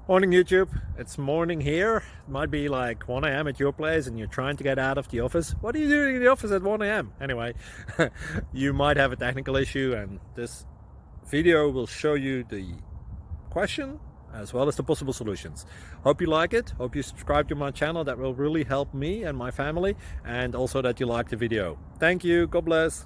Morning YouTube, it's morning here. It might be like 1 a.m. at your place and you're trying to get out of the office. What are you doing in the office at 1 a.m.? Anyway, you might have a technical issue and this video will show you the question as well as the possible solutions. Hope you like it, hope you subscribe to my channel. That will really help me and my family, and also that you like the video. Thank you, God bless.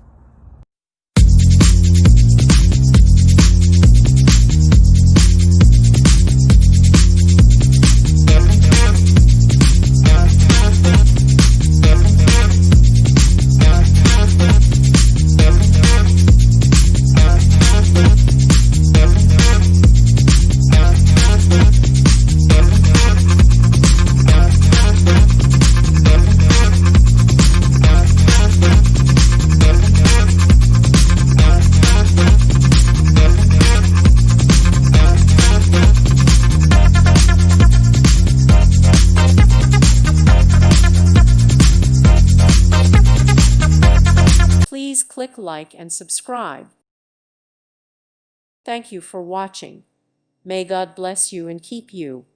Please click like and subscribe. Thank you for watching. May God bless you and keep you.